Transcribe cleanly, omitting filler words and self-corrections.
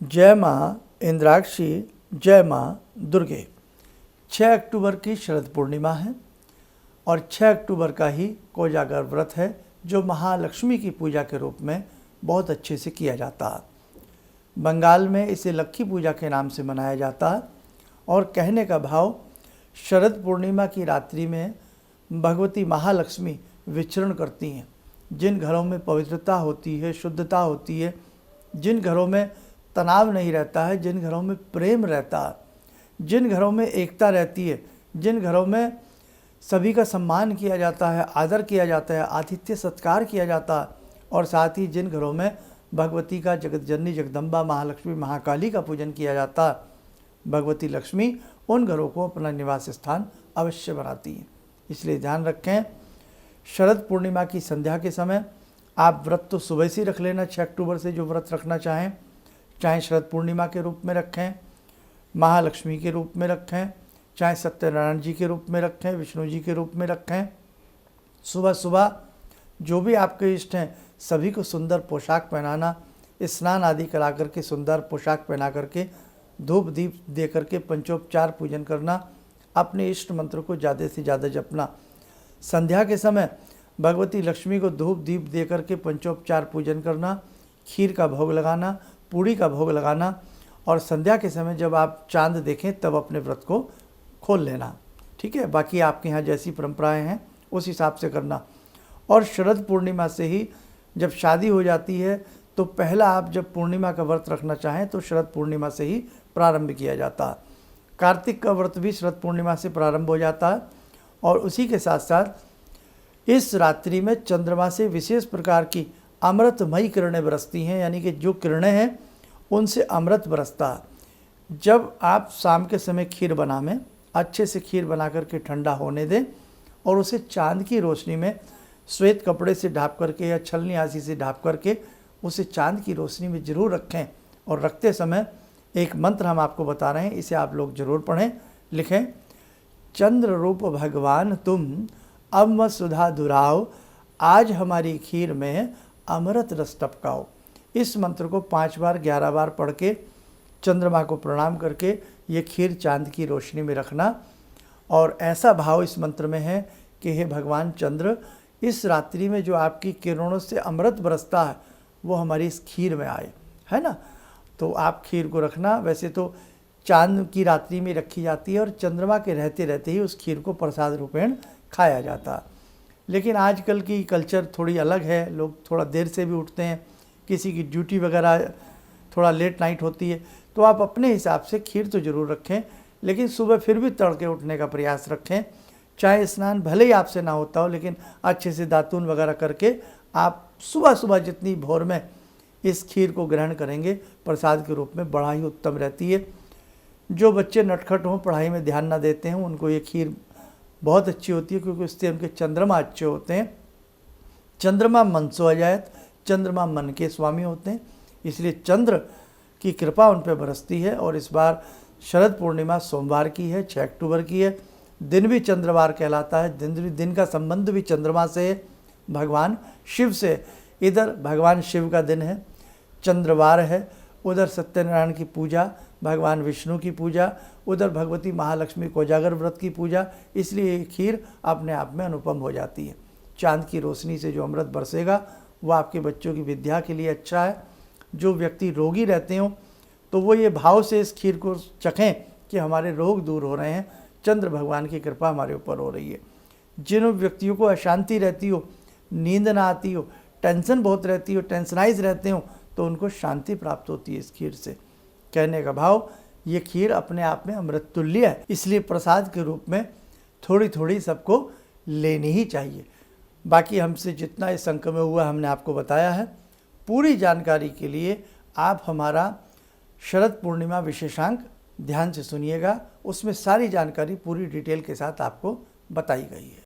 जय माँ इंद्राक्षी, जय माँ दुर्गे। 6 अक्टूबर की शरद पूर्णिमा है और 6 अक्टूबर का ही कोजागर व्रत है, जो महालक्ष्मी की पूजा के रूप में बहुत अच्छे से किया जाता है। बंगाल में इसे लक्खी पूजा के नाम से मनाया जाता है और कहने का भाव, शरद पूर्णिमा की रात्रि में भगवती महालक्ष्मी विचरण करती हैं। जिन घरों में पवित्रता होती है, शुद्धता होती है, जिन घरों में तनाव नहीं रहता है, जिन घरों में प्रेम रहता है, जिन घरों में एकता रहती है, जिन घरों में सभी का सम्मान किया जाता है, आदर किया जाता है, आतिथ्य सत्कार किया जाता है, और साथ ही जिन घरों में भगवती का, जगत जननी जगदम्बा महालक्ष्मी महाकाली का पूजन किया जाता है, भगवती लक्ष्मी उन घरों को अपना निवास स्थान अवश्य बनाती है। इसलिए ध्यान रखें, शरद पूर्णिमा की संध्या के समय आप व्रत तो सुबह से रख लेना। 6 अक्टूबर से जो व्रत रखना चाहें, चाहे शरद पूर्णिमा के रूप में रखें, महालक्ष्मी के रूप में रखें, चाहे सत्यनारायण जी के रूप में रखें, विष्णु जी के रूप में रखें, सुबह सुबह जो भी आपके इष्ट हैं सभी को सुंदर पोशाक पहनाना, स्नान आदि करा करके सुंदर पोशाक पहना करके धूप दीप दे करके पंचोपचार पूजन करना, अपने इष्ट मंत्र को ज़्यादा से ज़्यादा जपना। संध्या के समय भगवती लक्ष्मी को धूप दीप दे करके पंचोपचार पूजन करना, खीर का भोग लगाना, पूड़ी का भोग लगाना, और संध्या के समय जब आप चांद देखें तब अपने व्रत को खोल लेना। ठीक है, बाकी आपके यहाँ जैसी परंपराएं हैं उस हिसाब से करना। और शरद पूर्णिमा से ही जब शादी हो जाती है तो पहला आप जब पूर्णिमा का व्रत रखना चाहें तो शरद पूर्णिमा से ही प्रारंभ किया जाता है। कार्तिक का व्रत भी शरद पूर्णिमा से प्रारंभ हो जाता है, और उसी के साथ साथ इस रात्रि में चंद्रमा से विशेष प्रकार की अमृतमयी किरणें बरसती हैं, यानी कि जो किरणें हैं उनसे अमृत बरसता है। जब आप शाम के समय खीर बनावें, अच्छे से खीर बना करके ठंडा होने दें और उसे चांद की रोशनी में श्वेत कपड़े से ढाँप करके या छलनी आदि से ढाँप करके उसे चांद की रोशनी में ज़रूर रखें। और रखते समय एक मंत्र हम आपको बता रहे हैं, इसे आप लोग ज़रूर पढ़ें, लिखें। चंद्र रूप भगवान तुम अम्ब सुधा दुराओ, आज हमारी खीर में अमृत रस टपकाओ। इस मंत्र को 5 बार 11 बार पढ़ के चंद्रमा को प्रणाम करके ये खीर चांद की रोशनी में रखना। और ऐसा भाव इस मंत्र में है कि हे भगवान चंद्र, इस रात्रि में जो आपकी किरणों से अमृत बरसता है वो हमारी इस खीर में आए, है ना। तो आप खीर को रखना। वैसे तो चांद की रात्रि में रखी जाती है और चंद्रमा के रहते रहते ही उस खीर को प्रसाद रूपेण खाया जाता है। लेकिन आजकल की कल्चर थोड़ी अलग है, लोग थोड़ा देर से भी उठते हैं, किसी की ड्यूटी वगैरह थोड़ा लेट नाइट होती है, तो आप अपने हिसाब से खीर तो ज़रूर रखें, लेकिन सुबह फिर भी तड़के उठने का प्रयास रखें। चाहे स्नान भले ही आपसे ना होता हो, लेकिन अच्छे से दातून वगैरह करके आप सुबह सुबह जितनी भोर में इस खीर को ग्रहण करेंगे प्रसाद के रूप में, बड़ा ही उत्तम रहती है। जो बच्चे नटखट हों, पढ़ाई में ध्यान ना देते हैं, उनको ये खीर बहुत अच्छी होती है, क्योंकि उससे उनके चंद्रमा अच्छे होते हैं। चंद्रमा मन सो अजायत, चंद्रमा मन के स्वामी होते हैं, इसलिए चंद्र की कृपा उन पर बरसती है। और इस बार शरद पूर्णिमा सोमवार की है, 6 अक्टूबर की है। दिन भी चंद्रवार कहलाता है, दिन का संबंध भी चंद्रमा से है, भगवान शिव से। इधर भगवान शिव का दिन है, चंद्रवार है, उधर सत्यनारायण की पूजा, भगवान विष्णु की पूजा, उधर भगवती महालक्ष्मी कोजागर व्रत की पूजा। इसलिए ये खीर अपने आप में अनुपम हो जाती है। चांद की रोशनी से जो अमृत बरसेगा वो आपके बच्चों की विद्या के लिए अच्छा है। जो व्यक्ति रोगी रहते हों तो वो ये भाव से इस खीर को चखें कि हमारे रोग दूर हो रहे हैं, चंद्र भगवान की कृपा हमारे ऊपर हो रही है। जिन व्यक्तियों को अशांति रहती हो, नींद ना आती हो, टेंशन बहुत रहती हो, टेंशनाइज रहते हो, तो उनको शांति प्राप्त होती है इस खीर से। कहने का भाव, ये खीर अपने आप में अमृत तुल्य है, इसलिए प्रसाद के रूप में थोड़ी थोड़ी सबको लेनी ही चाहिए। बाकी हमसे जितना इस अंक में हुआ हमने आपको बताया है। पूरी जानकारी के लिए आप हमारा शरद पूर्णिमा विशेषांक ध्यान से सुनिएगा, उसमें सारी जानकारी पूरी डिटेल के साथ आपको बताई गई है।